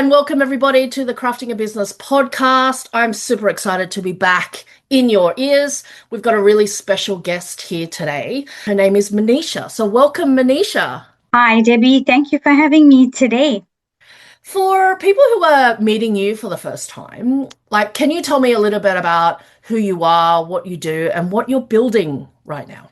and welcome everybody to the Crafting a Business podcast. I'm super excited to be back in your ears. We've got a really special guest here today. Her name is Manisha. So welcome, Manisha. Hi, Debbie. Thank you for having me today. For people who are meeting you for the first time, can you tell me a little bit about who you are, what you do, and what you're building right now?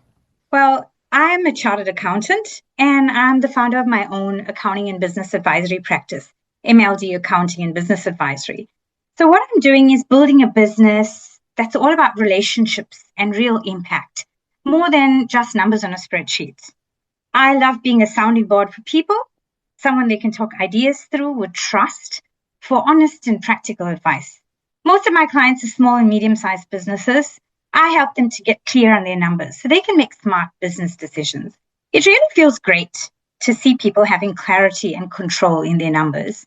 Well, I'm a chartered accountant and I'm the founder of my own accounting and business advisory practice, MLD Accounting and Business Advisory. So what I'm doing is building a business that's all about relationships and real impact, more than just numbers on a spreadsheet. I love being a sounding board for people, someone they can talk ideas through with trust for honest and practical advice. Most of my clients are small and medium-sized businesses. I help them to get clear on their numbers so they can make smart business decisions. It really feels great to see people having clarity and control in their numbers.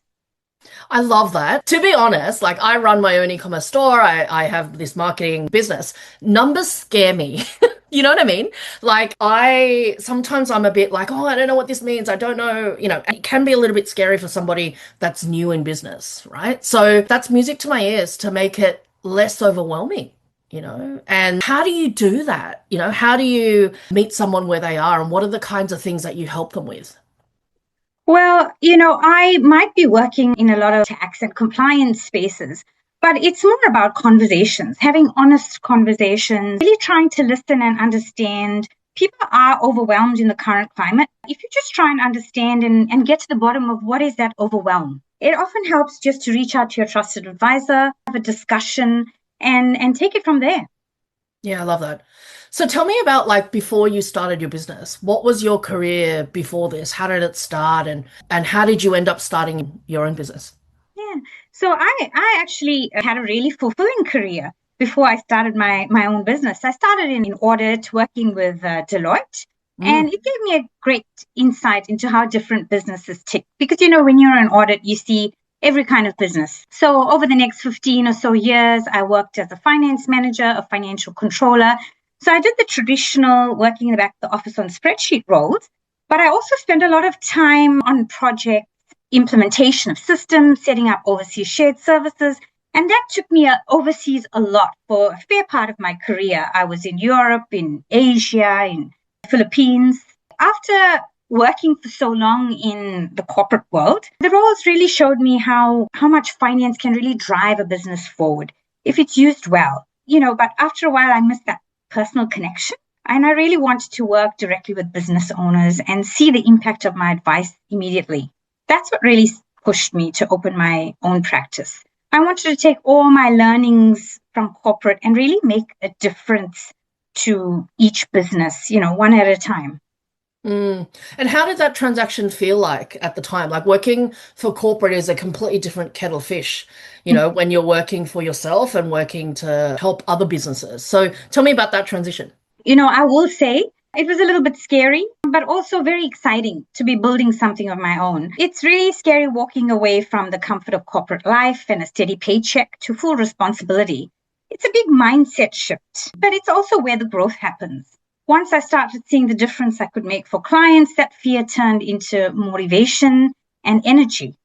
I love that. To be honest, I run my own e-commerce store. I have this marketing business. Numbers scare me. You know what I mean? Sometimes I'm a bit like, oh, I don't know what this means. I don't know, it can be a little bit scary for somebody that's new in business, right? So that's music to my ears to make it less overwhelming. And how do you do that? How do you meet someone where they are and what are the kinds of things that you help them with? Well, I might be working in a lot of tax and compliance spaces, but it's more about conversations, having honest conversations, really trying to listen and understand. People are overwhelmed in the current climate. If you just try and understand and get to the bottom of what is that overwhelm, it often helps just to reach out to your trusted advisor, have a discussion, and take it from there. Yeah, I love that. So tell me about before you started your business. What was your career before this? How did it start and how did you end up starting your own business? Yeah. So I actually had a really fulfilling career before I started my own business. I started in audit working with Deloitte, Mm. and it gave me a great insight into how different businesses tick. Because, when you're in audit, you see every kind of business. So over the next 15 or so years, I worked as a finance manager, a financial controller. So I did the traditional working in the back of the office on spreadsheet roles, but I also spent a lot of time on projects, implementation of systems, setting up overseas shared services. And that took me overseas a lot for a fair part of my career. I was in Europe, in Asia, in the Philippines. After working for so long in the corporate world, the roles really showed me how much finance can really drive a business forward if it's used well. But after a while, I missed that personal connection. And I really wanted to work directly with business owners and see the impact of my advice immediately. That's what really pushed me to open my own practice. I wanted to take all my learnings from corporate and really make a difference to each business, one at a time. Mm. And how did that transaction feel like at the time? Working for corporate is a completely different kettle of fish, when you're working for yourself and working to help other businesses. So tell me about that transition. I will say it was a little bit scary, but also very exciting to be building something of my own. It's really scary walking away from the comfort of corporate life and a steady paycheck to full responsibility. It's a big mindset shift, but it's also where the growth happens. Once I started seeing the difference I could make for clients, that fear turned into motivation and energy.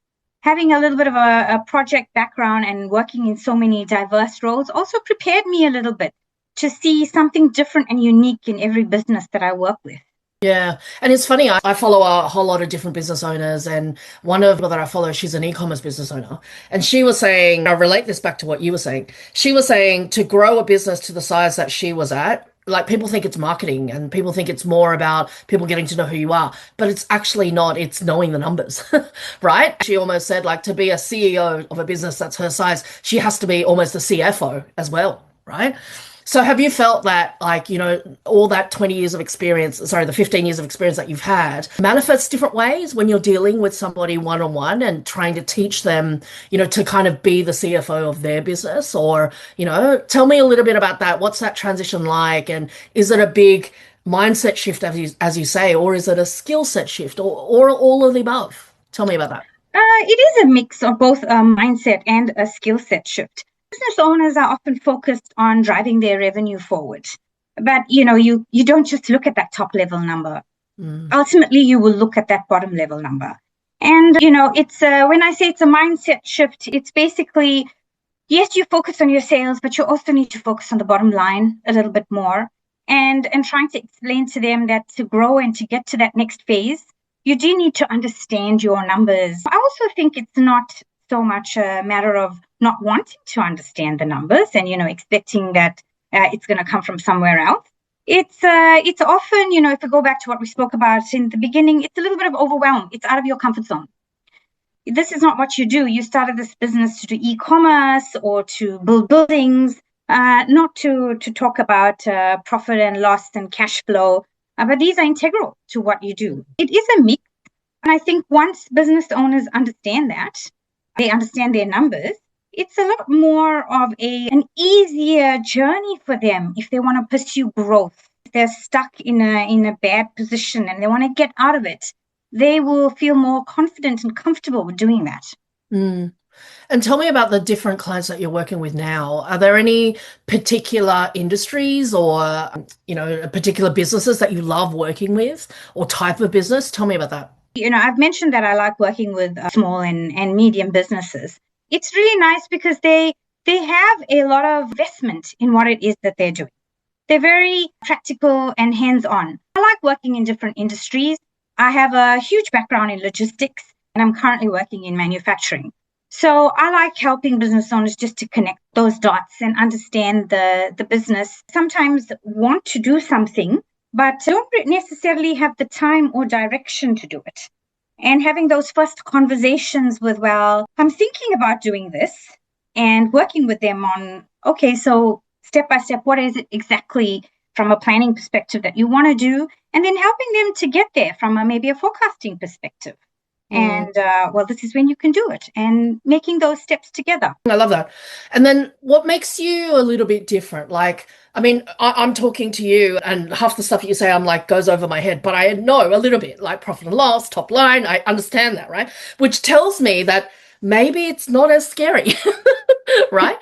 Having a little bit of a project background and working in so many diverse roles also prepared me a little bit to see something different and unique in every business that I work with. Yeah. And it's funny, I follow a whole lot of different business owners, and one of them that I follow, she's an e-commerce business owner. And she was saying, I relate this back to what you were saying. She was saying to grow a business to the size that she was at, people think it's marketing and people think it's more about people getting to know who you are, but it's actually not. It's knowing the numbers, right? She almost said to be a CEO of a business that's her size, she has to be almost a CFO as well, right? So have you felt that all that 20 years of experience, sorry, the 15 years of experience that you've had manifests different ways when you're dealing with somebody one-on-one and trying to teach them, to kind of be the CFO of their business? Or, tell me a little bit about that. What's that transition like? And is it a big mindset shift, as you say, or is it a skill set shift or all of the above? Tell me about that. It is a mix of both a mindset and a skill set shift. Business owners are often focused on driving their revenue forward. But, you don't just look at that top level number. Mm. Ultimately, you will look at that bottom level number. And, it's when I say it's a mindset shift, it's basically, yes, you focus on your sales, but you also need to focus on the bottom line a little bit more, and trying to explain to them that to grow and to get to that next phase, you do need to understand your numbers. I also think it's not so much a matter of not wanting to understand the numbers and, expecting that it's going to come from somewhere else. It's often, if we go back to what we spoke about in the beginning, it's a little bit of overwhelm. It's out of your comfort zone. This is not what you do. You started this business to do e-commerce or to build buildings, not to talk about profit and loss and cash flow, but these are integral to what you do. It is a mix. And I think once business owners understand that, they understand their numbers, it's a lot more of an easier journey for them if they want to pursue growth. If they're stuck in a bad position and they want to get out of it, they will feel more confident and comfortable with doing that. Mm. And tell me about the different clients that you're working with now. Are there any particular industries or, particular businesses that you love working with or type of business? Tell me about that. I've mentioned that I like working with small and medium businesses. It's really nice because they have a lot of investment in what it is that they're doing. They're very practical and hands-on. I like working in different industries. I have a huge background in logistics, and I'm currently working in manufacturing. So I like helping business owners just to connect those dots and understand the business. Sometimes want to do something, but don't necessarily have the time or direction to do it. And having those first conversations with, well, I'm thinking about doing this, and working with them on, okay, so step by step, what is it exactly from a planning perspective that you want to do? And then helping them to get there from maybe a forecasting perspective. And, this is when you can do it, and making those steps together. I love that. And then what makes you a little bit different? Like, I mean, I'm talking to you and half the stuff you say, I'm like, goes over my head, but I know a little bit, like profit and loss, top line. I understand that, right? Which tells me that maybe it's not as scary, right?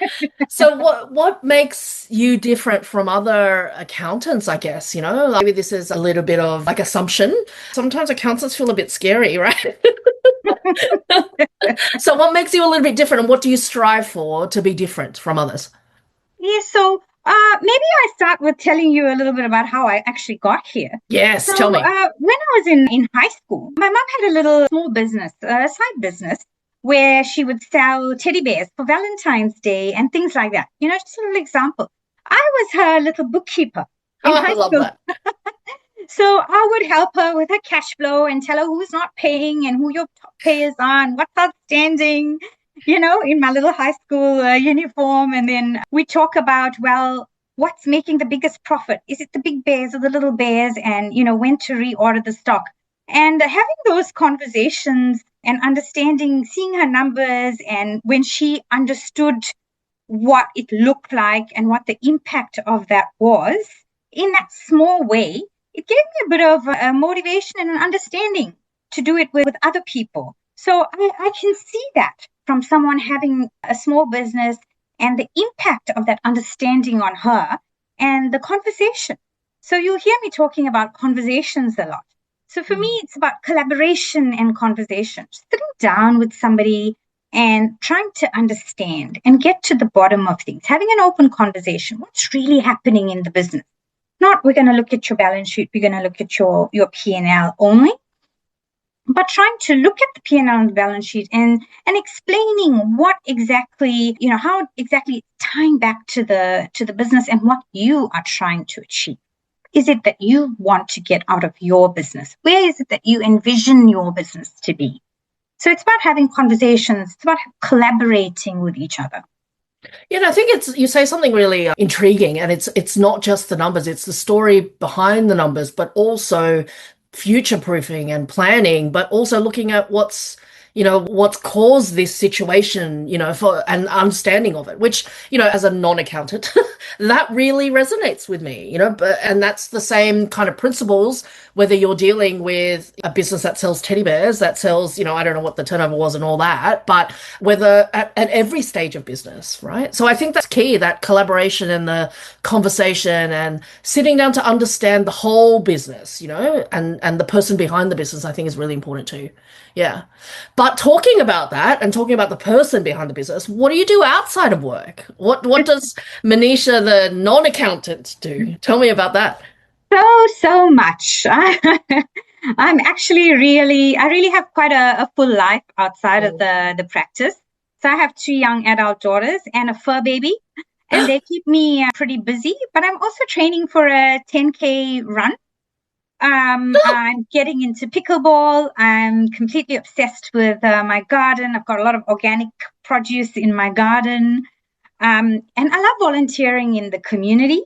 So what makes you different from other accountants, I guess, like maybe this is a little bit of like assumption. Sometimes accountants feel a bit scary, right? So what makes you a little bit different, and what do you strive for to be different from others? Yeah, so maybe I start with telling you a little bit about how I actually got here. Yes, So tell me. when I was in high school, my mom had a little small business, a side business, where she would sell teddy bears for Valentine's Day and things like that. Just a little example. I was her little bookkeeper in Oh, I high love school. that. So I would help her with her cash flow and tell her who's not paying and who your top payers are and what's outstanding, in my little high school uniform. And then we talk about, well, what's making the biggest profit? Is it the big bears or the little bears? And, when to reorder the stock. And having those conversations and understanding, seeing her numbers, and when she understood what it looked like and what the impact of that was in that small way, it gave me a bit of a motivation and an understanding to do it with other people. So I can see that from someone having a small business and the impact of that understanding on her and the conversation. So you'll hear me talking about conversations a lot. So for me, it's about collaboration and conversation, sitting down with somebody and trying to understand and get to the bottom of things, having an open conversation. What's really happening in the business? Not we're going to look at your balance sheet, we're going to look at your P&L only, but trying to look at the P&L and the balance sheet and explaining what exactly, how exactly it's tying back to the business and what you are trying to achieve. Is it that you want to get out of your business? Where is it that you envision your business to be? So it's about having conversations, it's about collaborating with each other. I think you say something really intriguing, and it's not just the numbers, it's the story behind the numbers, but also future proofing and planning, but also looking at what's caused this situation, for an understanding of it, which, as a non-accountant, that really resonates with me, but and that's the same kind of principles, whether you're dealing with a business that sells teddy bears, that sells, I don't know what the turnover was and all that, but whether at every stage of business, right? So I think that's key, that collaboration and the conversation and sitting down to understand the whole business, and the person behind the business, I think is really important too. Yeah. But talking about that and talking about the person behind the business, what do you do outside of work? What does Manisha, the non-accountant, do? Tell me about that. So much. I'm actually I really have quite a full life outside of the practice. So I have two young adult daughters and a fur baby, and they keep me pretty busy. But I'm also training for a 10K run. I'm getting into pickleball. I'm completely obsessed with my garden. I've got a lot of organic produce in my garden. And I love volunteering in the community.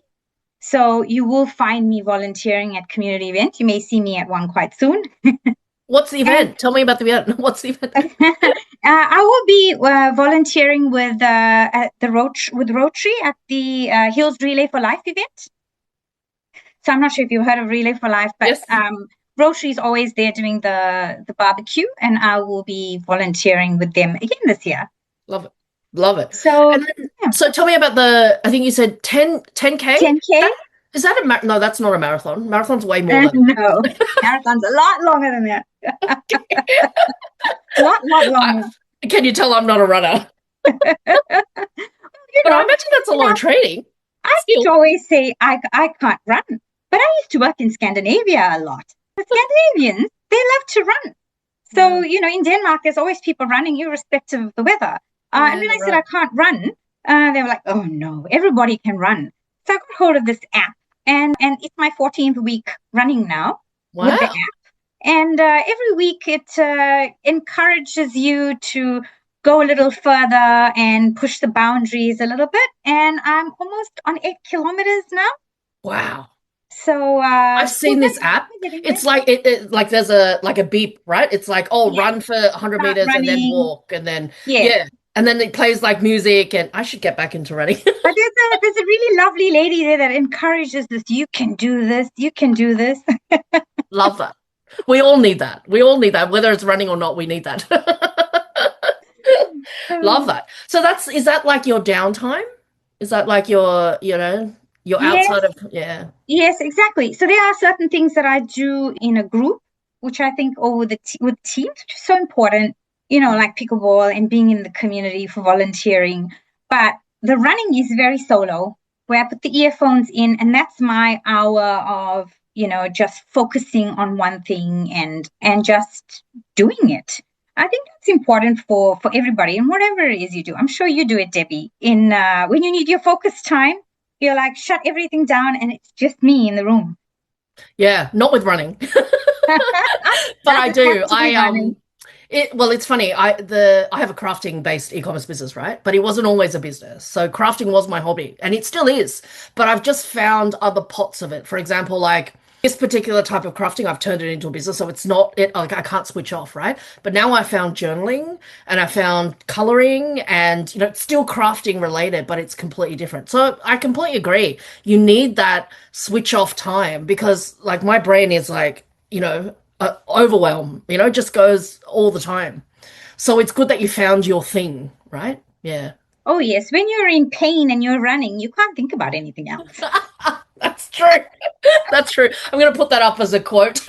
So you will find me volunteering at community events. You may see me at one quite soon. What's the event? Tell me about the event. What's the event? I will be volunteering with Rotary at the Hills Relay for Life event. So I'm not sure if you've heard of Relay for Life, but yes. Rotary is always there doing the barbecue, and I will be volunteering with them again this year. Love it. Love it. So, so tell me about I think you said 10K? 10K? Is that no, that's not a marathon. Marathon's way more than No, marathon's a lot longer than that. a lot longer. Can you tell I'm not a runner? But I imagine that's a lot of training. I used to always say I can't run, but I used to work in Scandinavia a lot. The Scandinavians, they love to run. So, in Denmark, there's always people running irrespective of the weather. And when I said I can't run, they were like, oh no, everybody can run. So I got hold of this app, and it's my 14th week running now with the app. And every week it encourages you to go a little further and push the boundaries a little bit. And I'm almost on 8 kilometers now. Wow. So I've seen this app. It's like like there's a beep, right? It's like, run for 100 meters running, and then walk, and then and then it plays like music, and I should get back into running. But there's a really lovely lady there that encourages this. You can do this. You can do this. Love that. We all need that. We all need that. Whether it's running or not, we need that. Love that. So is that like your downtime? Is that like your outside of, Yes, exactly. So there are certain things that I do in a group, which I think with teams, which is so important, like pickleball and being in the community for volunteering. But the running is very solo, where I put the earphones in, and that's my hour of, just focusing on one thing and just doing it. I think that's important for everybody, and whatever it is you do. I'm sure you do it, Debbie. When you need your focus time, you're like, shut everything down, and it's just me in the room. Yeah, not with running. But I do. It's funny. I have a crafting-based e-commerce business, right? But it wasn't always a business. So crafting was my hobby, and it still is. But I've just found other pots of it. For example, like this particular type of crafting, I've turned it into a business, so it's not like I can't switch off, right? But now I found journaling, and I found coloring, and it's still crafting related, but it's completely different. So I completely agree. You need that switch off time, because like my brain is like, overwhelm, just goes all the time. So it's good that you found your thing, right? Yeah. Oh yes, when you're in pain and you're running, you can't think about anything else. That's true. That's true. I'm going to put that up as a quote.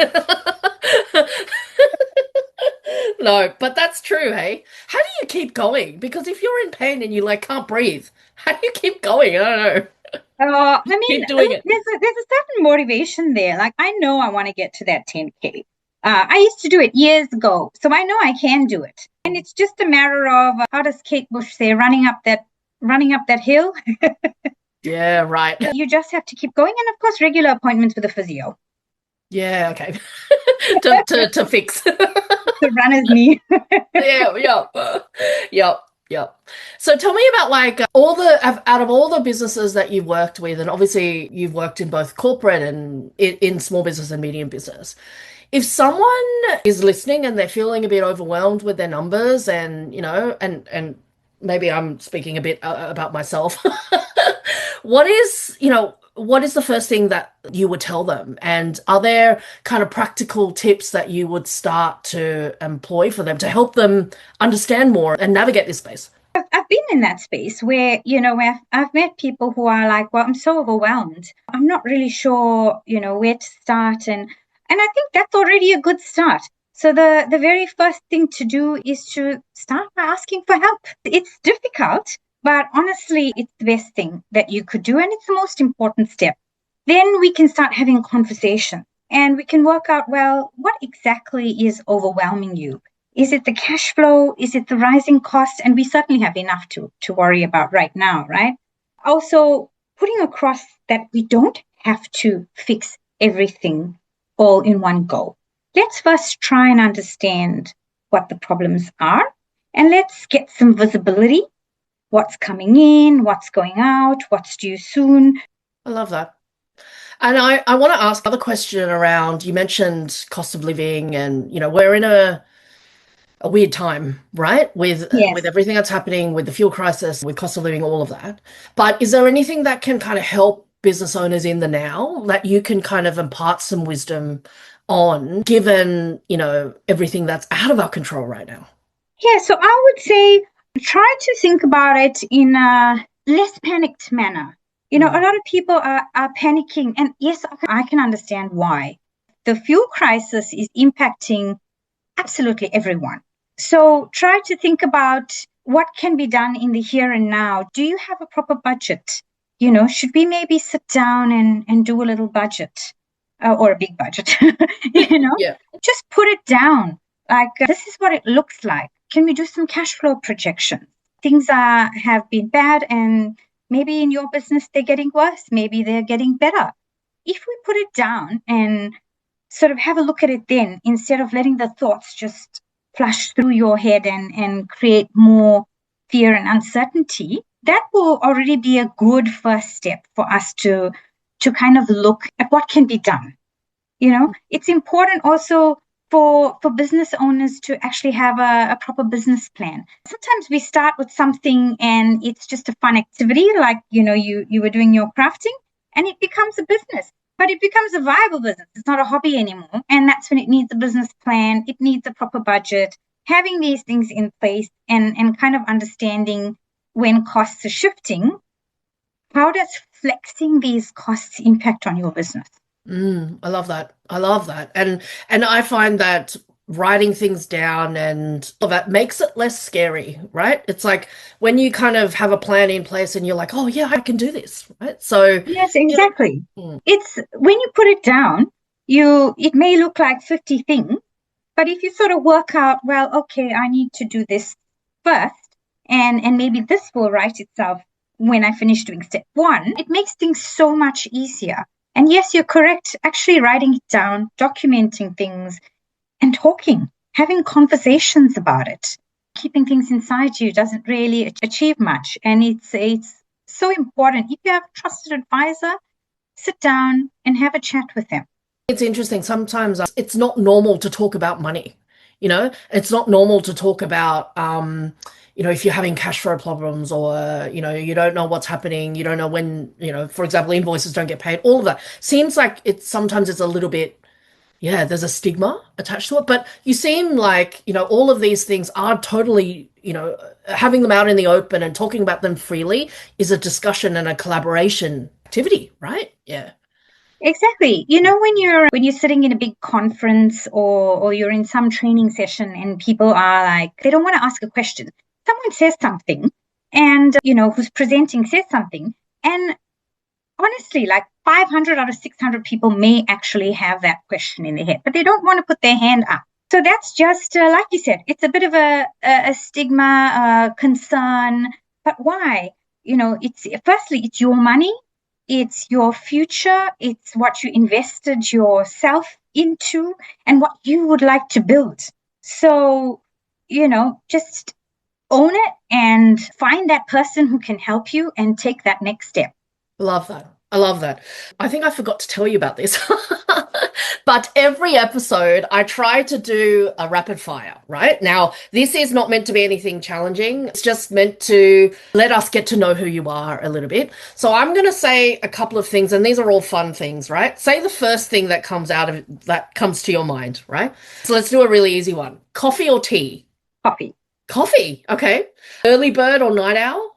No, but that's true, hey? How do you keep going? Because if you're in pain and you can't breathe, how do you keep going? I don't know. I mean, keep doing it. There's a certain motivation there. Like, I know I want to get to that 10K. I used to do it years ago, so I know I can do it. And it's just a matter of, how does Kate Bush say, running up that hill? Yeah, right. You just have to keep going, and of course, regular appointments with a physio. Yeah, okay. to fix the runner's knee. Yep. So tell me about out of all the businesses that you've worked with, and obviously you've worked in both corporate and in small business and medium business. If someone is listening and they're feeling a bit overwhelmed with their numbers, and and maybe I'm speaking a bit about myself, what is the first thing that you would tell them? And are there kind of practical tips that you would start to employ for them to help them understand more and navigate this space? I've been in that space where, where I've met people who are like, well, I'm so overwhelmed. I'm not really sure, where to start. And I think that's already a good start. So the very first thing to do is to start by asking for help. It's difficult, but honestly, it's the best thing that you could do. And it's the most important step. Then we can start having conversation and we can work out, well, what exactly is overwhelming you? Is it the cash flow? Is it the rising costs? And we certainly have enough to worry about right now, right? Also, putting across that we don't have to fix everything all in one go. Let's first try and understand what the problems are, and let's get some visibility. What's coming in, what's going out, what's due soon. I love that. And I want to ask another question around, you mentioned cost of living and, we're in a weird time, right? With Yes. everything that's happening, with the fuel crisis, with cost of living, all of that. But is there anything that can kind of help business owners in the now that you can kind of impart some wisdom on, given, everything that's out of our control right now? Yeah, so I would say try to think about it in a less panicked manner. A lot of people are panicking, and yes, I can understand why. The fuel crisis is impacting absolutely everyone. So try to think about what can be done in the here and now. Do you have a proper budget? Should we maybe sit down and do a little budget or a big budget? Yeah. Just put it down. Like, this is what it looks like. Can we do some cash flow projection? Things have been bad, and maybe in your business they're getting worse. Maybe they're getting better. If we put it down and sort of have a look at it then, instead of letting the thoughts just flash through your head and create more fear and uncertainty, that will already be a good first step for us to kind of look at what can be done. It's important also for business owners to actually have a proper business plan. Sometimes we start with something and it's just a fun activity, like, you were doing your crafting, and it becomes a business. But it becomes a viable business. It's not a hobby anymore. And that's when it needs a business plan. It needs a proper budget. Having these things in place and kind of understanding when costs are shifting, how does flexing these costs impact on your business? I love that. I love that. And I find that writing things down and all that makes it less scary, right? It's like when you kind of have a plan in place and you're like, oh yeah, I can do this, right? So Yes, exactly. mm, It's when you put it down, it may look like 50 things, but if you sort of work out, well, okay, I need to do this first, and maybe this will write itself when I finish doing step one, it makes things so much easier. And yes, you're correct. Actually writing it down, documenting things, and talking, having conversations about it. Keeping things inside you doesn't really achieve much. And it's so important. If you have a trusted advisor, sit down and have a chat with them. it's interesting. Sometimes it's not normal to talk about money, It's not normal to talk about, if you're having cash flow problems or, you don't know what's happening, you don't know when, for example, invoices don't get paid, all of that. Seems like sometimes it's a little bit, yeah, there's a stigma attached to it. But you seem like, all of these things are totally, having them out in the open and talking about them freely is a discussion and a collaboration activity, right? Yeah. Exactly. When you're sitting in a big conference or you're in some training session and people are like, they don't want to ask a question. Someone says something and, who's presenting says something. And honestly, like 500 out of 600 people may actually have that question in their head, but they don't want to put their hand up. So that's just, like you said, it's a bit of a stigma, concern. But why? Firstly, it's your money. It's your future. It's what you invested yourself into and what you would like to build. So, just own it and find that person who can help you and take that next step. Love that. I love that. I think I forgot to tell you about this. But every episode, I try to do a rapid fire, right? Now, this is not meant to be anything challenging. It's just meant to let us get to know who you are a little bit. So I'm going to say a couple of things, and these are all fun things, right? Say the first thing that comes to your mind, right? So let's do a really easy one. Coffee or tea? Coffee. Coffee, okay. Early bird or night owl?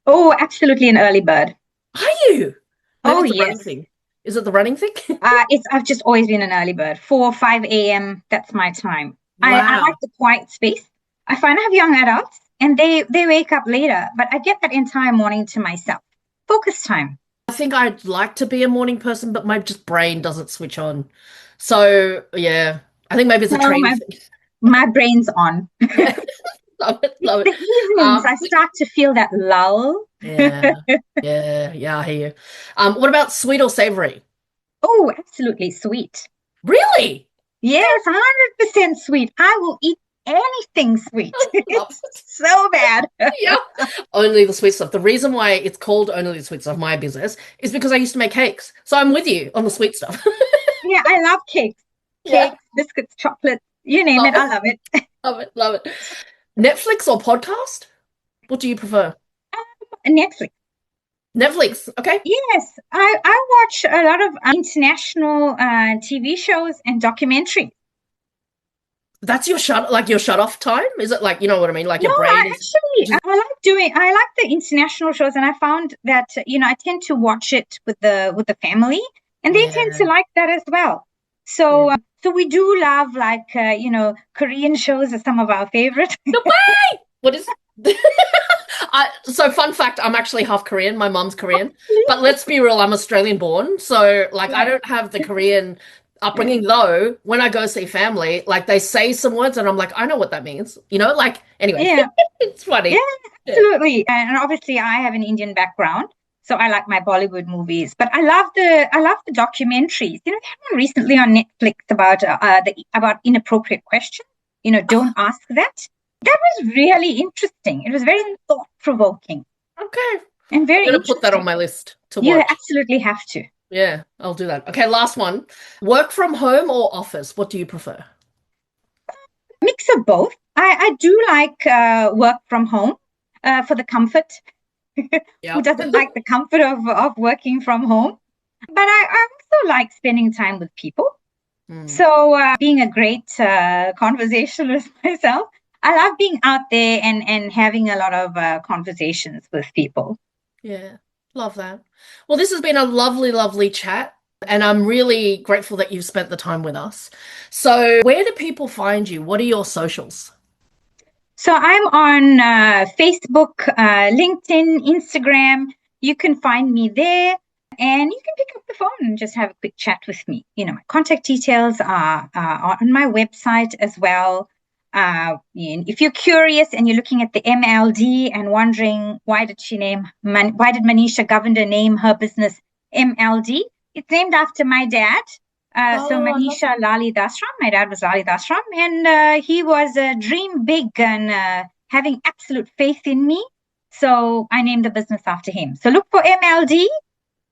Oh, absolutely an early bird. Are you? Maybe Oh, it's a running yes. thing. Is it the running thing? I've just always been an early bird. 4 or 5 a.m. That's my time. I Wow. like the quiet space. I find I have young adults and they wake up later, but I get that entire morning to myself. Focus time. I think I'd like to be a morning person, but my just brain doesn't switch on. So yeah, I think maybe it's a No, training thing. my brain's on. Yeah, love it, love The it. evenings, I start to feel that lull. Yeah, yeah, I hear you. What about sweet or savory? Oh, absolutely sweet. Really? Yes, 100% sweet. I will eat anything sweet. Love It's it. so bad. Yeah. Only the sweet stuff. The reason why it's called only the sweet stuff, my business, is because I used to make cakes. So I'm with you on the sweet stuff. Yeah, I love cakes. Yeah. Cakes, biscuits, chocolate, you name Love it, I it. love it. Love it. Love it. Netflix or podcast? What do you prefer? Netflix. Netflix. Okay. Yes, I watch a lot of international TV shows and documentaries. That's your shut off time? Is it like, you know what I mean? Like No, your brain is just, I like the international shows, and I found that I tend to watch it with the family, and they tend to yeah. like that as well. Yeah. So we do love Korean shows are some of our favorite. No way! What is so fun fact, I'm actually half Korean. My mom's Korean. But let's be real, I'm Australian born. So like I Yeah, don't have the Korean yeah, upbringing though. When I go see family, like they say some words and I'm like, I know what that means. Like anyway, yeah, it's yeah, funny. Yeah. absolutely. And obviously, I have an Indian background, so I like my Bollywood movies. But I love the documentaries. They had one recently on Netflix about inappropriate questions. Don't ask that. That was really interesting. It was very thought-provoking Okay. and I'm very gonna put that on interesting. my list to You watch. absolutely have to. Yeah, I'll do that. Okay, last one. Work from home or office? What do you prefer? Mix of both. I do like work from home for the comfort. Who Yep. doesn't like the comfort of working from home? But I also like spending time with people. Hmm. So being a great conversationalist myself, I love being out there and having a lot of conversations with people. Yeah, love that. Well, this has been a lovely, lovely chat, and I'm really grateful that you've spent the time with us. So, where do people find you? What are your socials? So I'm on Facebook, LinkedIn, Instagram. You can find me there, and you can pick up the phone and just have a quick chat with me. My contact details are on my website as well. And if you're curious and you're looking at the MLD and wondering why did Manisha Govender name her business MLD? It's named after my dad. So Oh, I love Manisha that. Lali Dasram, my dad was Lali Dasram, and he was dream big and having absolute faith in me. So I named the business after him. So look for MLD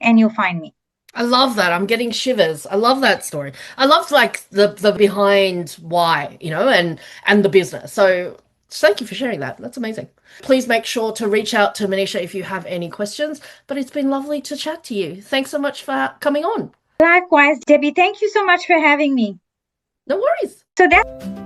and you'll find me. I love that. I'm getting shivers. I love that story. I love like the behind why, and the business. So thank you for sharing that. That's amazing. Please make sure to reach out to Manisha if you have any questions. But it's been lovely to chat to you. Thanks so much for coming on. Likewise, Debbie, thank you so much for having me. No worries. So that's